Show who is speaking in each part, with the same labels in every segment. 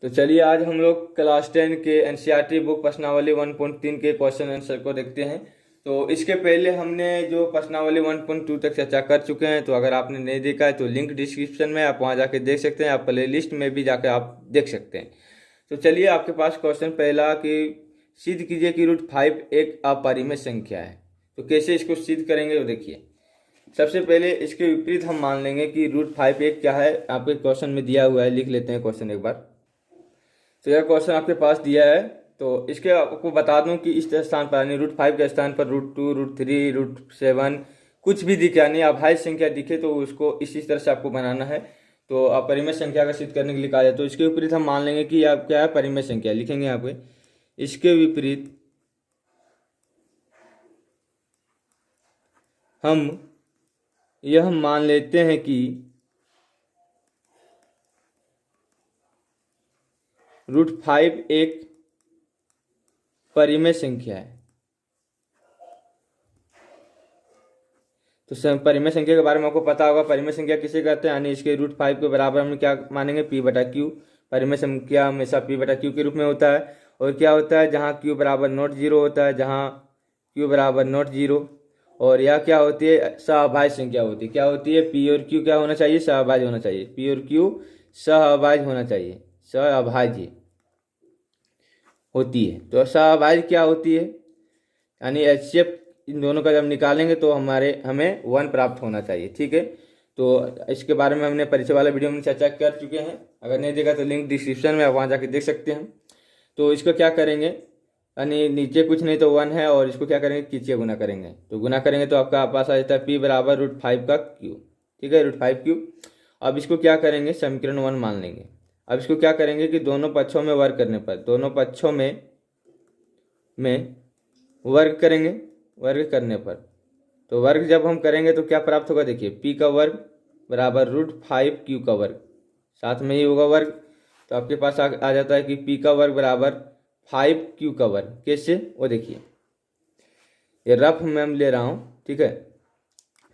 Speaker 1: तो चलिए आज हम लोग क्लास 10 के एनसीईआरटी बुक प्रश्नावली 1.3 के क्वेश्चन आंसर को देखते हैं। तो इसके पहले हमने जो प्रश्नावली 1.2 तक चर्चा कर चुके हैं, तो अगर आपने नहीं देखा है तो लिंक डिस्क्रिप्शन में, आप वहां जाके देख सकते हैं। आप प्ले लिस्ट में भी जाकर आप देख सकते हैं। तो चलिए आपके पास क्वेश्चन पहला कि सिद्ध कीजिए कि √5 एक अपरिमेय संख्या है। तो कैसे इसको सिद्ध करेंगे वो देखिए। सबसे पहले इसके विपरीत हम मान लेंगे कि √5 एक क्या है, आपके क्वेश्चन में दिया हुआ है। लिख लेते हैं क्वेश्चन एक बार। तो यह क्वेश्चन आपके पास दिया है, तो इसके आपको बता दूं कि इस स्थान पर यानी √5 के स्थान पर √2, √3, √7 कुछ भी दिखे, यानी अभाज्य संख्या दिखे तो उसको इसी तरह से आपको बनाना है। तो अपरिमेय संख्या का सिद्ध करने के लिए कहा जाए, तो इसके विपरीत हम मान लेंगे कि आप क्या है, परिमेय संख्या लिखेंगे यहाँ पे। इसके विपरीत हम यह मान लेते हैं कि √5 एक परिमेय संख्या है। तो परिमेय संख्या के बारे में आपको पता होगा, परिमेय संख्या किसे कहते हैं, यानी इसके √5 के बराबर हम क्या मानेंगे, p/q। परिमेय संख्या हमेशा p/q के रूप में होता है। और क्या होता है, जहाँ q बराबर नॉट जीरो होता है, जहाँ q बराबर नॉट जीरो। और यह क्या होती है, सहअभाज्य संख्या होती है। क्या होती है, p और q क्या होना चाहिए, सहअभाज्य होना चाहिए। p और q सहअभाज्य होना चाहिए, सहअभाज्य होती है। तो सहअभाज्य क्या होती है, यानी HCF इन दोनों का जब निकालेंगे तो हमें 1 प्राप्त होना चाहिए। ठीक है, तो इसके बारे में हमने परिचय वाला वीडियो में चर्चा कर चुके हैं। अगर नहीं देखा तो लिंक डिस्क्रिप्शन में, आप वहाँ जाके देख सकते हैं। तो इसको क्या करेंगे, यानी नीचे कुछ नहीं तो 1 है, और इसको क्या करेंगे, खींचिए गुना करेंगे। तो गुना करेंगे तो आपका पास आ जाता है p बराबर √5 का q। ठीक है, √5 अब इसको क्या करेंगे, समीकरण 1 मान लेंगे। अब इसको क्या करेंगे कि दोनों पक्षों में वर्ग करने पर, दोनों पक्षों में वर्ग करेंगे। वर्ग करने पर तो वर्ग जब हम करेंगे तो क्या प्राप्त होगा, देखिए p का वर्ग बराबर √5 q का वर्ग, साथ में ही होगा वर्ग। तो आपके पास आ जाता है कि p का वर्ग बराबर 5q का वर्ग। कैसे, वो देखिए, ये रफ में मैं ले रहा हूँ। ठीक है,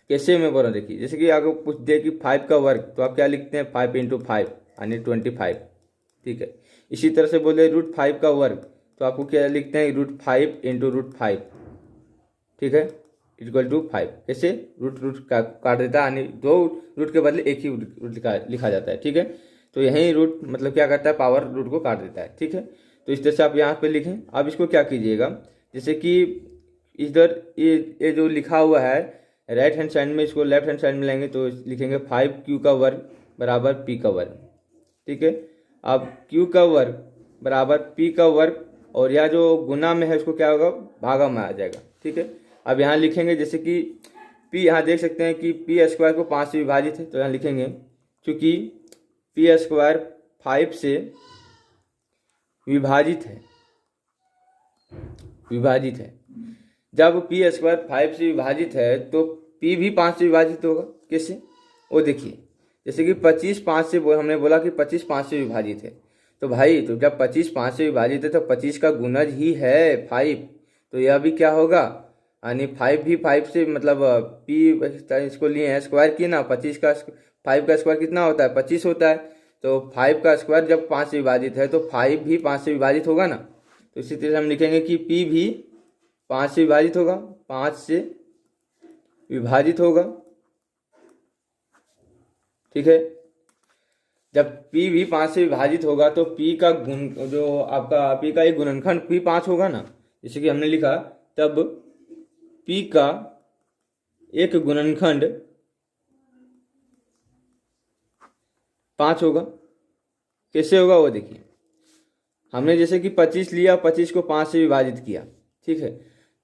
Speaker 1: कैसे मैं बोल रहा हूँ, देखिए जैसे कि आपको पूछ दे कि 5 का वर्ग, तो आप क्या लिखते हैं, 5 × 5 यानी 25। ठीक है, इसी तरह से बोले √5 का वर्ग, तो आपको क्या लिखते हैं, √5 × √5। ठीक है, =5। कैसे, रूट काट देता है, यानी 2 रूट के बदले एक ही रूट लिखा जाता है। ठीक है, तो यही रूट मतलब क्या करता है, पावर रूट को काट देता है। ठीक है, तो इस तरह से आप यहाँ पे लिखें। अब इसको क्या कीजिएगा, जैसे कि इधर ये जो लिखा हुआ है राइट हैंड साइड में, इसको लेफ्ट हैंड साइड में लेंगे तो लिखेंगे 5q का वर्ग बराबर p का वर्ग। ठीक है, अब q का वर्ग बराबर p का वर्ग, और यह जो गुना में है उसको क्या होगा, भागा में आ जाएगा। ठीक है, अब यहाँ लिखेंगे जैसे कि p, यहाँ देख सकते हैं कि p² को 5 से विभाजित है, तो यहाँ लिखेंगे क्योंकि p² 5 से विभाजित है। जब p² 5 से विभाजित है तो p भी 5 से विभाजित होगा। कैसे, वो देखिए, जैसे कि 25 5 से हमने बोला कि 25 5 से विभाजित है, तो भाई तो जब 25 5 से विभाजित है तो 25 का गुणज ही है 5। तो यह भी क्या होगा, यानी 5 भी 5 से, मतलब p इसको लिए हैं स्क्वायर किए ना, 25 का 5 का स्क्वायर कितना होता है, 25 होता है। तो 5 का स्क्वायर जब 5 से विभाजित है तो 5 भी 5 से विभाजित होगा ना। तो इसी तरह हम लिखेंगे कि p भी 5 से विभाजित होगा, 5 से विभाजित होगा। ठीक है, जब p भी 5 से विभाजित होगा तो p का गुण, जो आपका p का एक गुणनखंड p 5 होगा ना, जैसे कि हमने लिखा, तब p का एक गुणनखंड 5 होगा। कैसे होगा, वो देखिए, हमने जैसे कि 25 लिया, 25 को 5 से विभाजित किया। ठीक है,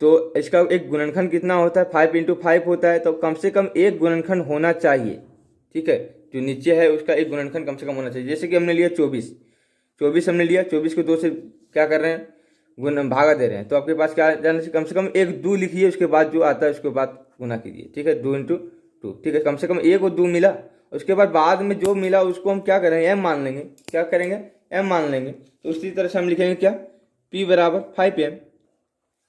Speaker 1: तो इसका एक गुणनखंड कितना होता है, 5 × 5 होता है, तो कम से कम एक गुणनखंड होना चाहिए। ठीक है, जो नीचे है उसका एक गुणनखंड कम से कम होना चाहिए। जैसे कि हमने लिया 24 हमने लिया, 24 को 2 से क्या कर रहे हैं, गुण भागा दे रहे हैं। तो आपके पास क्या जाने से कम से कम एक 2 लिखिए, उसके बाद जो आता है उसके बाद गुना कीजिए। ठीक है, 2 × 2। ठीक है, कम से कम एक और 2 मिला, उसके बाद में जो मिला उसको हम क्या करेंगे, m मान लेंगे। क्या करेंगे, m मान लेंगे। तो उसी तरह से हम लिखेंगे क्या, p बराबर 5m।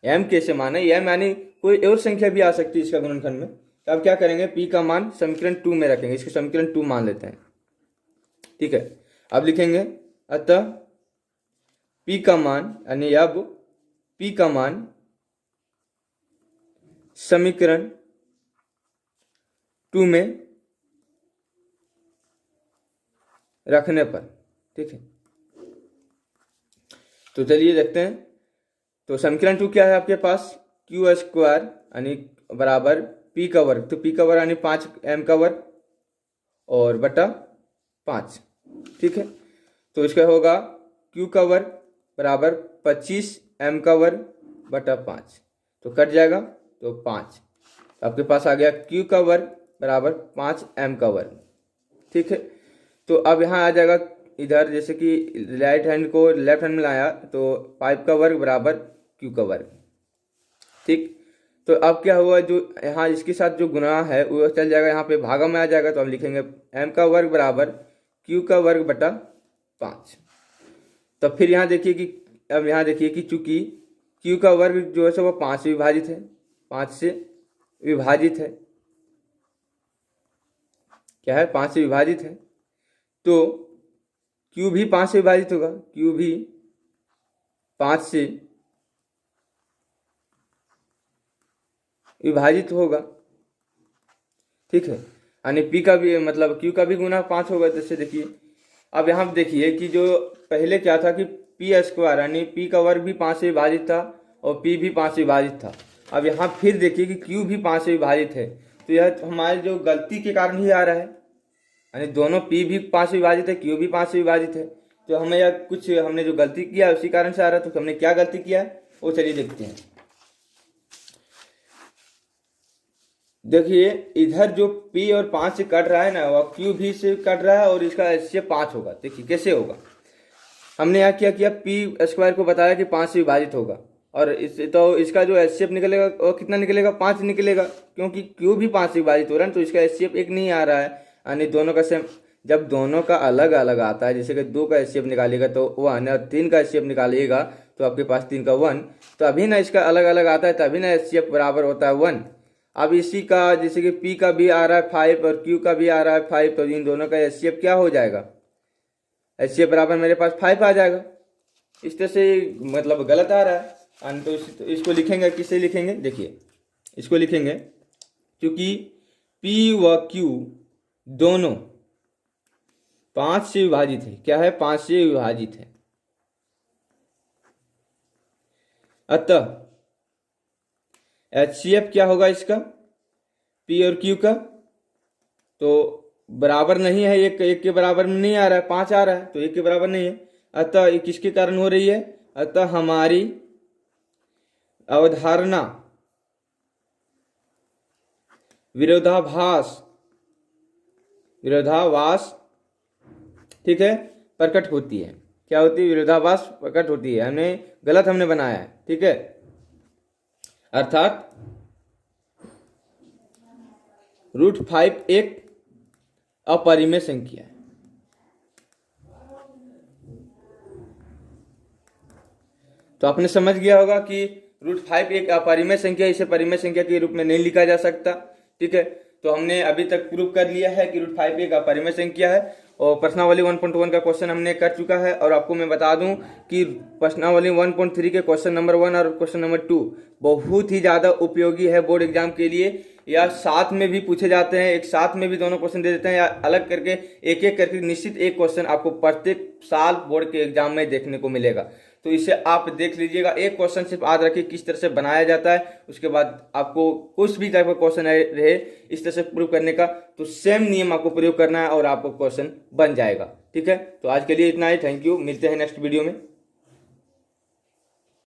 Speaker 1: m कैसे माने, m यानी कोई और संख्या भी आ सकती है इसका गुणनखंड में। तो अब क्या करेंगे, p का मान समीकरण 2 में रखेंगे, इसको समीकरण 2 मान लेते हैं। ठीक है, अब लिखेंगे अतः P का मान यानी अब P का मान समीकरण 2 में रखने पर, ठीक है। तो चलिए देखते हैं। तो समीकरण 2 क्या है आपके पास, क्यू स्क्वायर यानी बराबर P का वर्ग, तो P का वर्ग यानी 5m का वर्ग और बटा 5, ठीक है। तो इसका होगा Q का वर्ग बराबर 25m का वर्ग बटा 5, तो कट जाएगा तो 5, आपके पास आ गया Q का वर्ग बराबर 5m का वर्ग, ठीक है। तो अब यहाँ आ जाएगा इधर, जैसे कि राइट हैंड को लेफ्ट हैंड में लाया तो 5 का वर्ग बराबर Q का वर्ग, ठीक। तो अब क्या हुआ, जो यहाँ इसके साथ जो गुणा है वो चल जाएगा, यहाँ पे भागा में आ जाएगा, तो हम लिखेंगे m का वर्ग बराबर Q का वर्ग बटा 5। तो फिर यहाँ देखिए कि अब यहाँ देखिए कि चूंकि Q का वर्ग जो है सो वो 5 से विभाजित है, 5 से विभाजित है, क्या है 5 से विभाजित है, तो Q भी 5 से विभाजित होगा, Q भी 5 से विभाजित होगा, ठीक है। यानी P का भी मतलब Q का भी गुना 5 होगा। जैसे देखिए अब यहाँ देखिए कि जो पहले क्या था कि P स्क्वायर यानी P का वर्ग भी 5 से विभाजित था और P भी 5 से विभाजित था। अब यहाँ फिर देखिए कि Q भी 5 से विभाजित है, तो यह हमारे जो गलती के कारण ही आ रहा है, यानी दोनों P भी 5 से विभाजित है, Q भी 5 से विभाजित है, तो हमें यह कुछ हमने जो गलती किया उसी कारण से आ रहा है। तो हमने क्या गलती किया है वो चलिए देखते हैं। देखिए इधर जो P और 5 से कट रहा है ना, वह Q भी से कट रहा है और इसका HCF 5 होगा। देखिए कैसे होगा, हमने यहाँ क्या किया, P स्क्वायर को बताया कि 5 से विभाजित होगा और तो इसका जो HCF निकलेगा वो कितना निकलेगा, 5 निकलेगा, क्योंकि Q भी 5 से विभाजित हो रहा है, तो इसका HCF 1 नहीं आ रहा है, यानी दोनों का सेम। जब दोनों का अलग अलग आता है, जैसे कि 2 का HCF निकालेगा तो 1 और 3 का HCF निकालिएगा तो आपके पास 3 का 1, तो अभी ना इसका अलग अलग आता है तभी ना HCF बराबर होता है 1। अब इसी का जैसे कि P का भी आ रहा है 5 और Q का भी आ रहा है 5, तो इन दोनों का HCF क्या हो जाएगा, HCF बराबर मेरे पास 5 आ जाएगा। इस तरह से मतलब गलत आ रहा है, तो इसको लिखेंगे, किससे लिखेंगे, देखिए इसको लिखेंगे क्योंकि P व Q दोनों 5 से विभाजित है, क्या है 5 से विभाजित है, अतः HCF क्या होगा इसका, P और Q का, तो बराबर नहीं है, एक के बराबर में नहीं आ रहा है, 5 आ रहा है, तो 1 के बराबर नहीं है। अतः ये किसके कारण हो रही है, अतः हमारी अवधारणा विरोधाभास ठीक है प्रकट होती है। क्या होती है, विरोधाभास प्रकट होती है, हमने बनाया है, ठीक है। अर्थात √5 एक अपरिमेय संख्या है। तो आपने समझ गया होगा कि √5 एक अपरिमेय संख्या, इसे परिमेय संख्या के रूप में नहीं लिखा जा सकता, ठीक है। तो हमने अभी तक प्रूव कर लिया है कि √5 एक अपरिमेय संख्या है और प्रश्नावली 1.1 का क्वेश्चन हमने कर चुका है। और आपको मैं बता दूं कि प्रश्नावली 1.3 के क्वेश्चन नंबर 1 और क्वेश्चन नंबर 2 बहुत ही ज़्यादा उपयोगी है बोर्ड एग्जाम के लिए, या साथ में भी पूछे जाते हैं, एक साथ में भी दोनों क्वेश्चन दे देते हैं, या अलग करके एक एक करके निश्चित एक क्वेश्चन आपको प्रत्येक साल बोर्ड के एग्जाम में देखने को मिलेगा। तो इसे आप देख लीजिएगा, एक क्वेश्चन सिर्फ याद रखिए किस तरह से बनाया जाता है, उसके बाद आपको कुछ भी टाइप का क्वेश्चन रहे इस तरह से प्रूव करने का, तो सेम नियम आपको प्रयोग करना है और आपको क्वेश्चन बन जाएगा, ठीक है। तो आज के लिए इतना ही, थैंक यू, मिलते हैं नेक्स्ट वीडियो में।